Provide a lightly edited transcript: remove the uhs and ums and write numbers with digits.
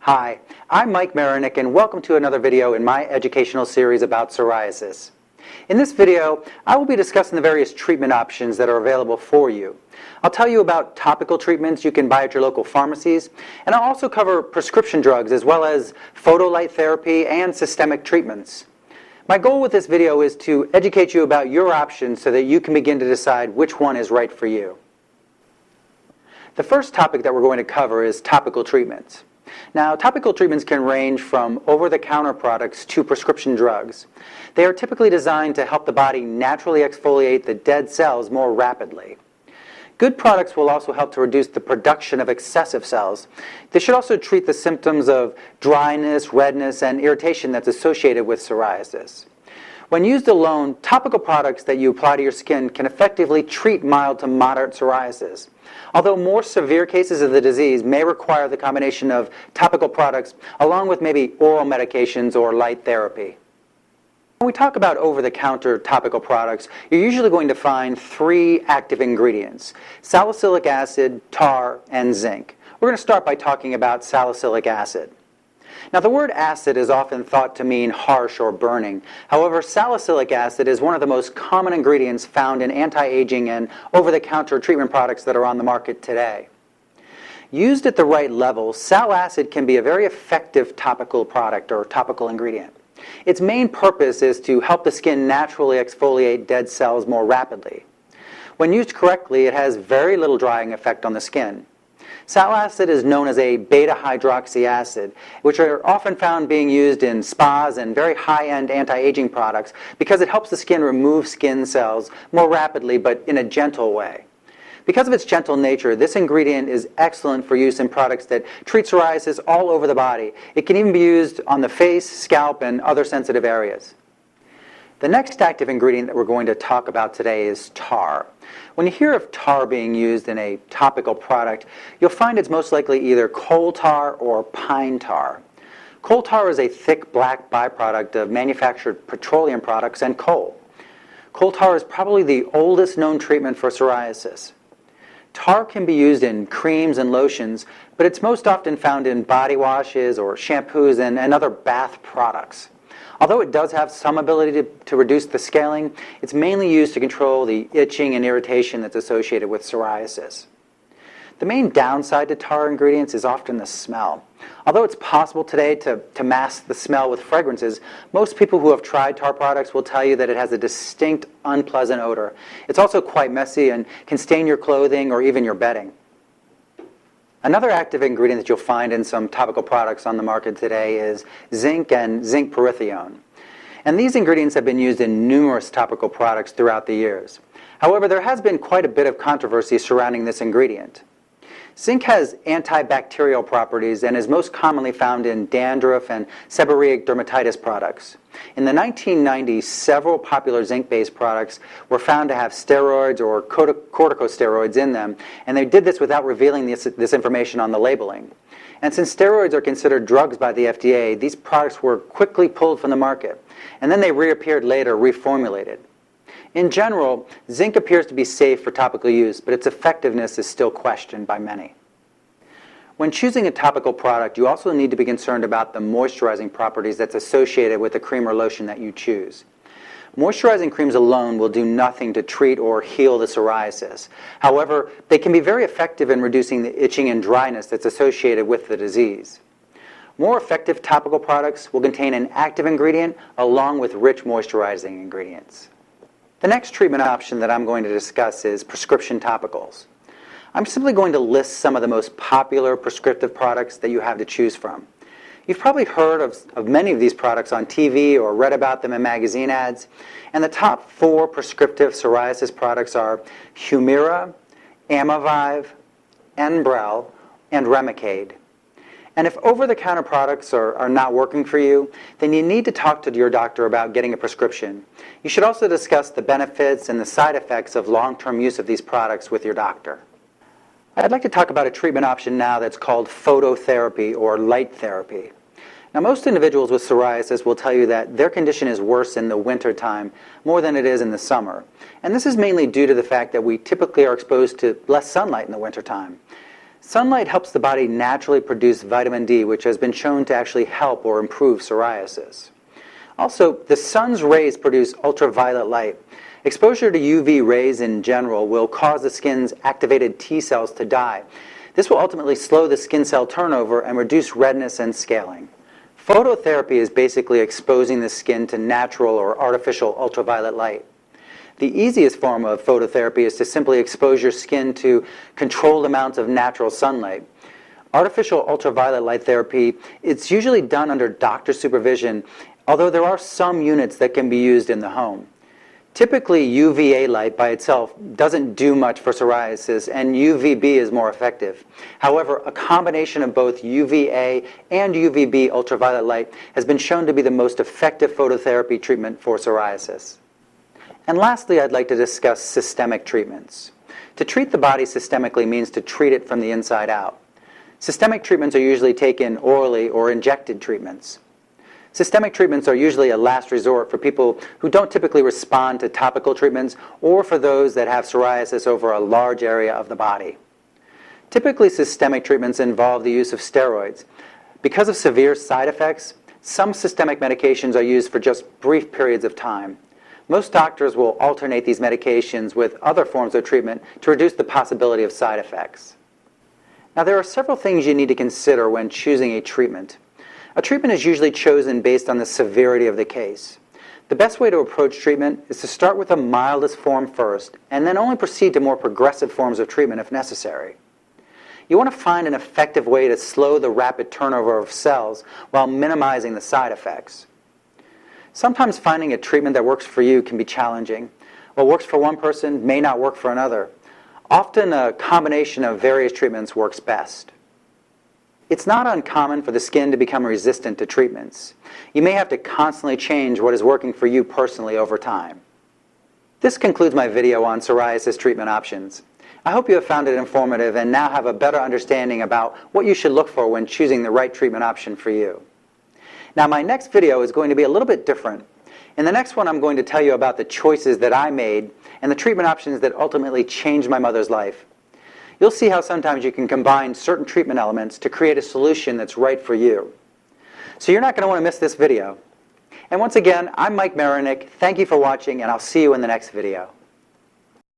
Hi, I'm Mike Marinick and welcome to another video in my educational series about psoriasis. In this video, I will be discussing the various treatment options that are available for you. I'll tell you about topical treatments you can buy at your local pharmacies, and I'll also cover prescription drugs as well as photolight therapy and systemic treatments. My goal with this video is to educate you about your options so that you can begin to decide which one is right for you. The first topic that we're going to cover is topical treatments. Now, topical treatments can range from over-the-counter products to prescription drugs. They are typically designed to help the body naturally exfoliate the dead cells more rapidly. Good products will also help to reduce the production of excessive cells. They should also treat the symptoms of dryness, redness, and irritation that's associated with psoriasis. When used alone, topical products that you apply to your skin can effectively treat mild to moderate psoriasis. Although more severe cases of the disease may require the combination of topical products along with maybe oral medications or light therapy. When we talk about over-the-counter topical products, you're usually going to find three active ingredients: salicylic acid, tar, and zinc. We're going to start by talking about salicylic acid. Now, the word acid is often thought to mean harsh or burning. However, salicylic acid is one of the most common ingredients found in anti-aging and over-the-counter treatment products that are on the market today. Used at the right level, sal acid can be a very effective topical product or topical ingredient. Its main purpose is to help the skin naturally exfoliate dead cells more rapidly. When used correctly, it has very little drying effect on the skin. Sal acid is known as a beta-hydroxy acid, which are often found being used in spas and very high-end anti-aging products because it helps the skin remove skin cells more rapidly but in a gentle way. Because of its gentle nature, this ingredient is excellent for use in products that treat psoriasis all over the body. It can even be used on the face, scalp, and other sensitive areas. The next active ingredient that we're going to talk about today is tar. When you hear of tar being used in a topical product, you'll find it's most likely either coal tar or pine tar. Coal tar is a thick black byproduct of manufactured petroleum products and coal. Coal tar is probably the oldest known treatment for psoriasis. Tar can be used in creams and lotions, but it's most often found in body washes or shampoos and other bath products. Although it does have some ability to reduce the scaling, it's mainly used to control the itching and irritation that's associated with psoriasis. The main downside to tar ingredients is often the smell. Although it's possible today to mask the smell with fragrances, most people who have tried tar products will tell you that it has a distinct, unpleasant odor. It's also quite messy and can stain your clothing or even your bedding. Another active ingredient that you'll find in some topical products on the market today is zinc and zinc pyrithione. And these ingredients have been used in numerous topical products throughout the years. However, there has been quite a bit of controversy surrounding this ingredient. Zinc has antibacterial properties and is most commonly found in dandruff and seborrheic dermatitis products. In the 1990s, several popular zinc-based products were found to have steroids or corticosteroids in them, and they did this without revealing this information on the labeling. And since steroids are considered drugs by the FDA, these products were quickly pulled from the market, and then they reappeared later, reformulated. In general, zinc appears to be safe for topical use, but its effectiveness is still questioned by many. When choosing a topical product, you also need to be concerned about the moisturizing properties that's associated with the cream or lotion that you choose. Moisturizing creams alone will do nothing to treat or heal the psoriasis. However, they can be very effective in reducing the itching and dryness that's associated with the disease. More effective topical products will contain an active ingredient along with rich moisturizing ingredients. The next treatment option that I'm going to discuss is prescription topicals. I'm simply going to list some of the most popular prescriptive products that you have to choose from. You've probably heard of many of these products on TV or read about them in magazine ads, and the top 4 prescriptive psoriasis products are Humira, Amivive, Enbrel, and Remicade. And if over-the-counter products are not working for you, then you need to talk to your doctor about getting a prescription. You should also discuss the benefits and the side effects of long-term use of these products with your doctor. I'd like to talk about a treatment option now that's called phototherapy or light therapy. Now, most individuals with psoriasis will tell you that their condition is worse in the winter time more than it is in the summer. And this is mainly due to the fact that we typically are exposed to less sunlight in the winter time. Sunlight helps the body naturally produce vitamin D, which has been shown to actually help or improve psoriasis. Also, the sun's rays produce ultraviolet light. Exposure to UV rays in general will cause the skin's activated T cells to die. This will ultimately slow the skin cell turnover and reduce redness and scaling. Phototherapy is basically exposing the skin to natural or artificial ultraviolet light. The easiest form of phototherapy is to simply expose your skin to controlled amounts of natural sunlight. Artificial ultraviolet light therapy, it's usually done under doctor supervision, although there are some units that can be used in the home. Typically, UVA light by itself doesn't do much for psoriasis, and UVB is more effective. However, a combination of both UVA and UVB ultraviolet light has been shown to be the most effective phototherapy treatment for psoriasis. And lastly, I'd like to discuss systemic treatments. To treat the body systemically means to treat it from the inside out. Systemic treatments are usually taken orally or injected treatments. Systemic treatments are usually a last resort for people who don't typically respond to topical treatments or for those that have psoriasis over a large area of the body. Typically, systemic treatments involve the use of steroids. Because of severe side effects, some systemic medications are used for just brief periods of time. Most doctors will alternate these medications with other forms of treatment to reduce the possibility of side effects. Now, there are several things you need to consider when choosing a treatment. A treatment is usually chosen based on the severity of the case. The best way to approach treatment is to start with the mildest form first, and then only proceed to more progressive forms of treatment if necessary. You want to find an effective way to slow the rapid turnover of cells while minimizing the side effects. Sometimes finding a treatment that works for you can be challenging. What works for one person may not work for another. Often a combination of various treatments works best. It's not uncommon for the skin to become resistant to treatments. You may have to constantly change what is working for you personally over time. This concludes my video on psoriasis treatment options. I hope you have found it informative and now have a better understanding about what you should look for when choosing the right treatment option for you. Now, my next video is going to be a little bit different. In the next one, I'm going to tell you about the choices that I made and the treatment options that ultimately changed my mother's life. You'll see how sometimes you can combine certain treatment elements to create a solution that's right for you. So you're not going to want to miss this video. And once again, I'm Mike Marinek. Thank you for watching, and I'll see you in the next video.